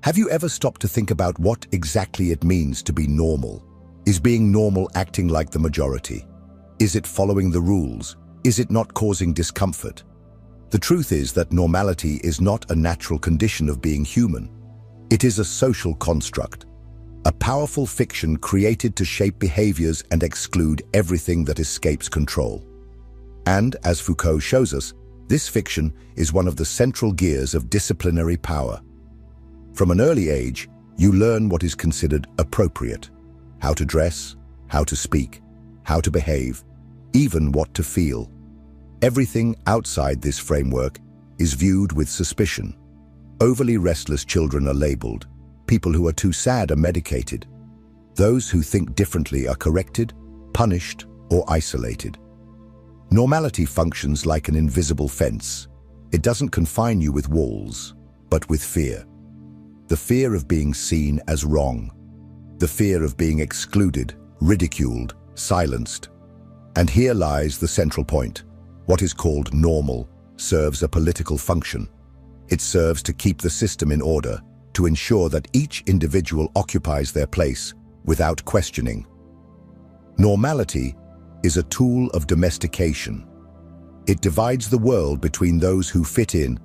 Have you ever stopped to think about what exactly it means to be normal? Is being normal acting like the majority? Is it following the rules? Is it not causing discomfort? The truth is that normality is not a natural condition of being human. It is a social construct, a powerful fiction created to shape behaviors and exclude everything that escapes control. And, as Foucault shows us, this fiction is one of the central gears of disciplinary power. From an early age, you learn what is considered appropriate: how to dress, how to speak, how to behave, even what to feel. Everything outside this framework is viewed with suspicion. Overly restless children are labeled. People who are too sad are medicated. Those who think differently are corrected, punished, or isolated. Normality functions like an invisible fence. It doesn't confine you with walls, but with fear. The fear of being seen as wrong. The fear of being excluded, ridiculed, silenced. And here lies the central point. What is called normal serves a political function. It serves to keep the system in order, to ensure that each individual occupies their place without questioning. Normality is a tool of domestication. It divides the world between those who fit in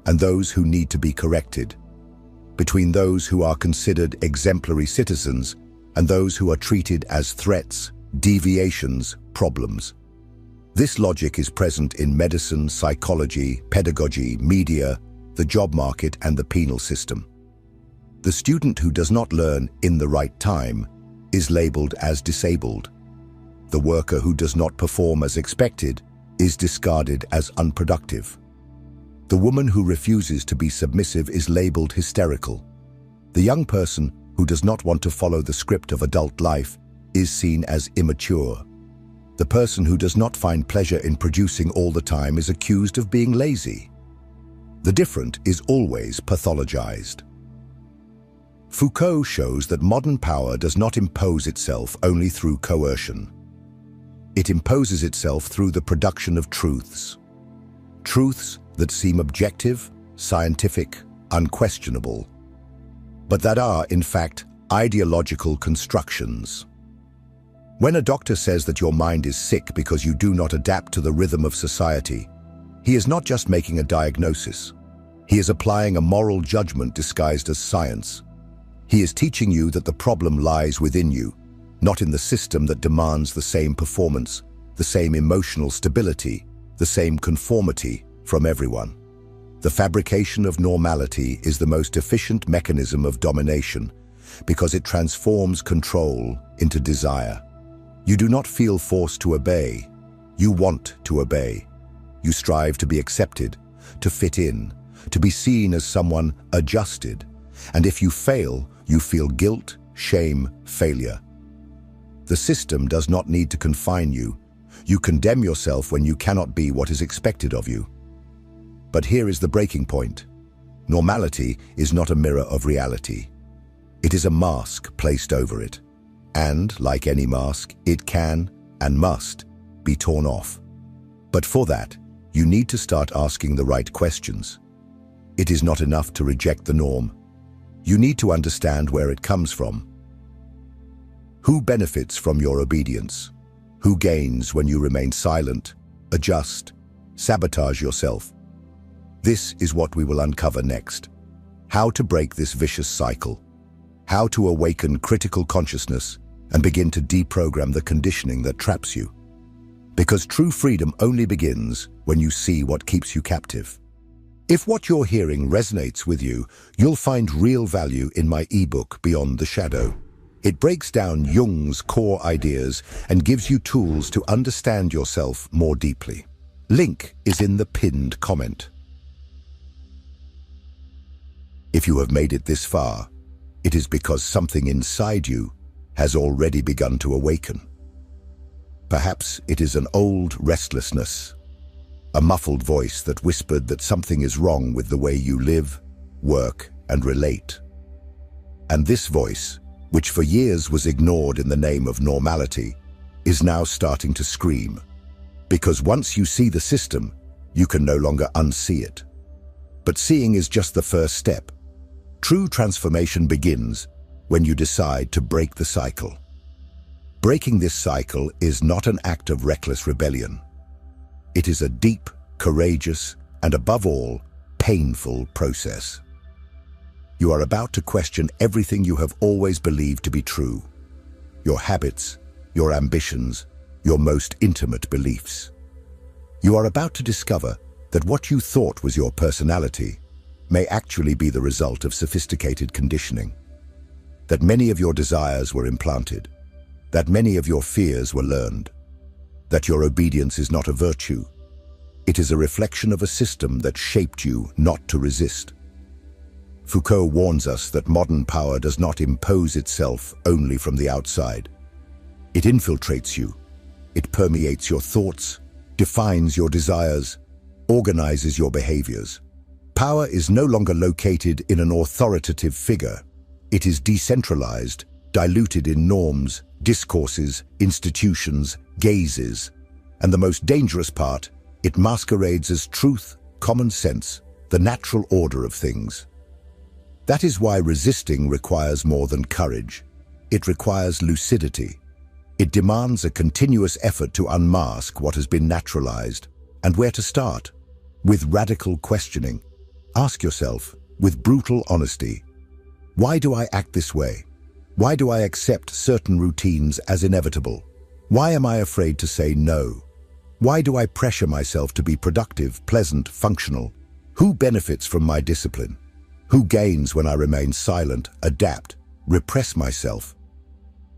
and those who need to be corrected, between those who are considered exemplary citizens and those who are treated as threats, deviations, problems. This logic is present in medicine, psychology, pedagogy, media, the job market, and the penal system. The student who does not learn in the right time is labeled as disabled. The worker who does not perform as expected is discarded as unproductive. The woman who refuses to be submissive is labeled hysterical. The young person who does not want to follow the script of adult life is seen as immature. The person who does not find pleasure in producing all the time is accused of being lazy. The different is always pathologized. Foucault shows that modern power does not impose itself only through coercion. It imposes itself through the production of truths. Truths that seem objective, scientific, unquestionable, but that are, in fact, ideological constructions. When a doctor says that your mind is sick because you do not adapt to the rhythm of society, he is not just making a diagnosis. He is applying a moral judgment disguised as science. He is teaching you that the problem lies within you, not in the system that demands the same performance, the same emotional stability, the same conformity from everyone. The fabrication of normality is the most efficient mechanism of domination because it transforms control into desire. You do not feel forced to obey. You want to obey. You strive to be accepted, to fit in, to be seen as someone adjusted. And if you fail, you feel guilt, shame, failure. The system does not need to confine you. You condemn yourself when you cannot be what is expected of you. But here is the breaking point. Normality is not a mirror of reality. It is a mask placed over it. And, like any mask, it can and must be torn off. But for that, you need to start asking the right questions. It is not enough to reject the norm. You need to understand where it comes from. Who benefits from your obedience? Who gains when you remain silent, adjust, sabotage yourself? This is what we will uncover next. How to break this vicious cycle. How to awaken critical consciousness and begin to deprogram the conditioning that traps you. Because true freedom only begins when you see what keeps you captive. If what you're hearing resonates with you, you'll find real value in my ebook, Beyond the Shadow. It breaks down Jung's core ideas and gives you tools to understand yourself more deeply. Link is in the pinned comment. If you have made it this far, it is because something inside you has already begun to awaken. Perhaps it is an old restlessness, a muffled voice that whispered that something is wrong with the way you live, work, and relate. And this voice, which for years was ignored in the name of normality, is now starting to scream. Because once you see the system, you can no longer unsee it. But seeing is just the first step. True transformation begins when you decide to break the cycle. Breaking this cycle is not an act of reckless rebellion. It is a deep, courageous, and above all, painful process. You are about to question everything you have always believed to be true. Your habits, your ambitions, your most intimate beliefs. You are about to discover that what you thought was your personality may actually be the result of sophisticated conditioning. That many of your desires were implanted. That many of your fears were learned. That your obedience is not a virtue. It is a reflection of a system that shaped you not to resist. Foucault warns us that modern power does not impose itself only from the outside. It infiltrates you. It permeates your thoughts, defines your desires, organizes your behaviors. Power is no longer located in an authoritative figure. It is decentralized, diluted in norms, discourses, institutions, gazes. And the most dangerous part, it masquerades as truth, common sense, the natural order of things. That is why resisting requires more than courage. It requires lucidity. It demands a continuous effort to unmask what has been naturalized. And where to start? With radical questioning. Ask yourself, with brutal honesty, why do I act this way? Why do I accept certain routines as inevitable? Why am I afraid to say no? Why do I pressure myself to be productive, pleasant, functional? Who benefits from my discipline? Who gains when I remain silent, adapt, repress myself?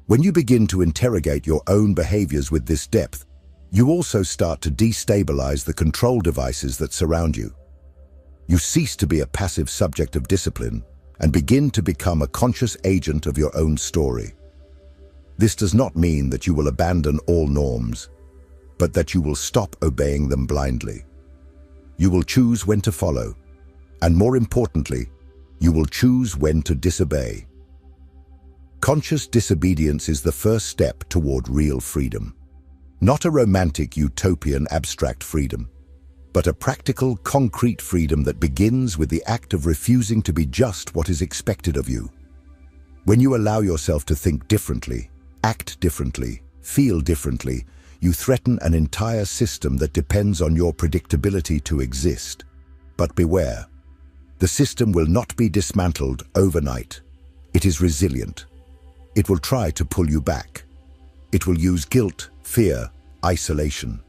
When you begin to interrogate your own behaviors with this depth, you also start to destabilize the control devices that surround you. You cease to be a passive subject of discipline and begin to become a conscious agent of your own story. This does not mean that you will abandon all norms, but that you will stop obeying them blindly. You will choose when to follow, and more importantly, you will choose when to disobey. Conscious disobedience is the first step toward real freedom. Not a romantic, utopian, abstract freedom, but a practical, concrete freedom that begins with the act of refusing to be just what is expected of you. When you allow yourself to think differently, act differently, feel differently, you threaten an entire system that depends on your predictability to exist. But beware, the system will not be dismantled overnight. It is resilient. It will try to pull you back. It will use guilt, fear, isolation.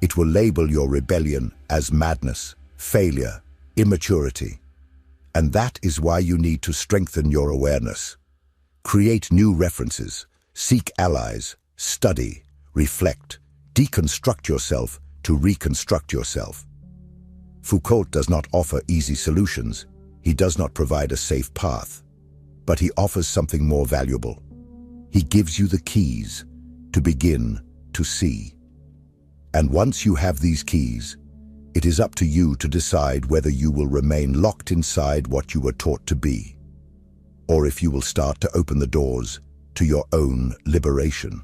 It will label your rebellion as madness, failure, immaturity. And that is why you need to strengthen your awareness. Create new references, seek allies, study, reflect, deconstruct yourself to reconstruct yourself. Foucault does not offer easy solutions. He does not provide a safe path. But he offers something more valuable. He gives you the keys to begin to see. And once you have these keys, it is up to you to decide whether you will remain locked inside what you were taught to be, or if you will start to open the doors to your own liberation.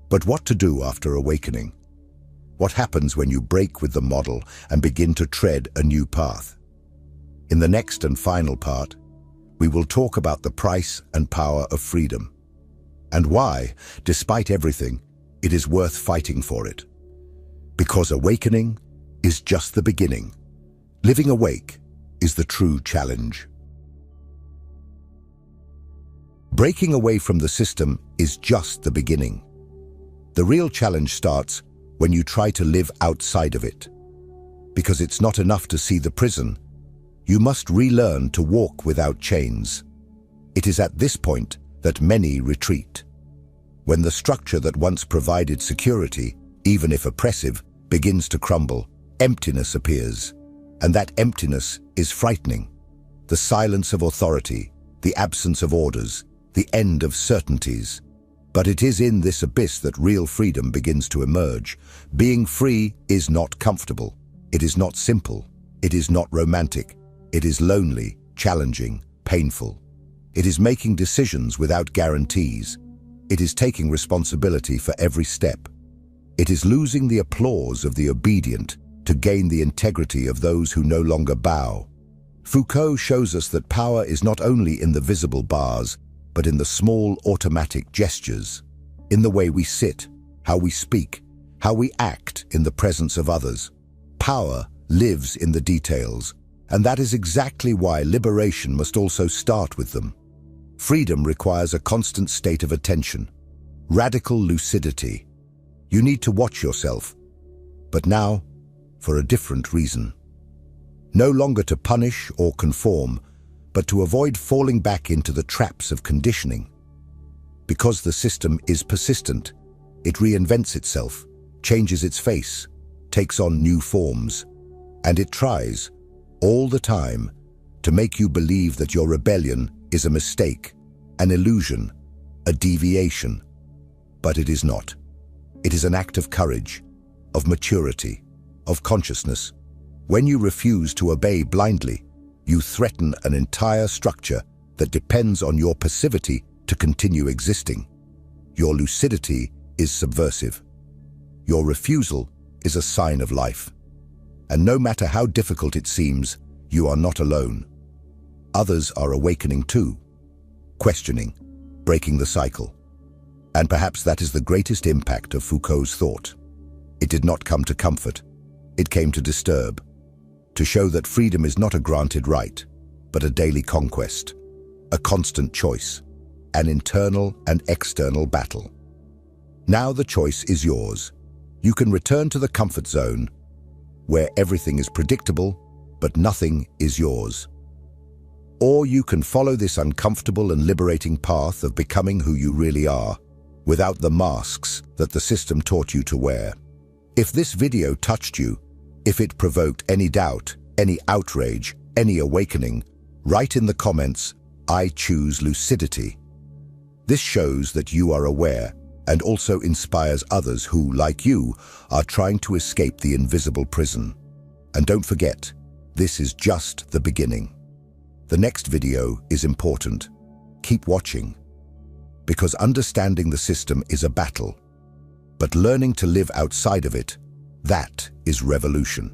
But what to do after awakening? What happens when you break with the model and begin to tread a new path? In the next and final part, we will talk about the price and power of freedom, and why, despite everything, it is worth fighting for it. Because awakening is just the beginning. Living awake is the true challenge. Breaking away from the system is just the beginning. The real challenge starts when you try to live outside of it. Because it's not enough to see the prison. You must relearn to walk without chains. It is at this point that many retreat. When the structure that once provided security, even if oppressive, begins to crumble, emptiness appears. And that emptiness is frightening. The silence of authority, the absence of orders, the end of certainties. But it is in this abyss that real freedom begins to emerge. Being free is not comfortable. It is not simple. It is not romantic. It is lonely, challenging, painful. It is making decisions without guarantees. It is taking responsibility for every step. It is losing the applause of the obedient to gain the integrity of those who no longer bow. Foucault shows us that power is not only in the visible bars, but in the small automatic gestures, in the way we sit, how we speak, how we act in the presence of others. Power lives in the details, and that is exactly why liberation must also start with them. Freedom requires a constant state of attention, radical lucidity. You need to watch yourself, but now for a different reason. No longer to punish or conform, but to avoid falling back into the traps of conditioning. Because the system is persistent, it reinvents itself, changes its face, takes on new forms, and it tries, all the time, to make you believe that your rebellion is a mistake, an illusion, a deviation. But it is not. It is an act of courage, of maturity, of consciousness. When you refuse to obey blindly, you threaten an entire structure that depends on your passivity to continue existing. Your lucidity is subversive. Your refusal is a sign of life. And no matter how difficult it seems, you are not alone. Others are awakening too, questioning, breaking the cycle. And perhaps that is the greatest impact of Foucault's thought. It did not come to comfort. It came to disturb, to show that freedom is not a granted right, but a daily conquest, a constant choice, an internal and external battle. Now the choice is yours. You can return to the comfort zone, where everything is predictable, but nothing is yours. Or you can follow this uncomfortable and liberating path of becoming who you really are, without the masks that the system taught you to wear. If this video touched you, if it provoked any doubt, any outrage, any awakening, write in the comments, "I choose lucidity." This shows that you are aware and also inspires others who, like you, are trying to escape the invisible prison. And don't forget, this is just the beginning. The next video is important. Keep watching. Because understanding the system is a battle, but learning to live outside of it, that is revolution.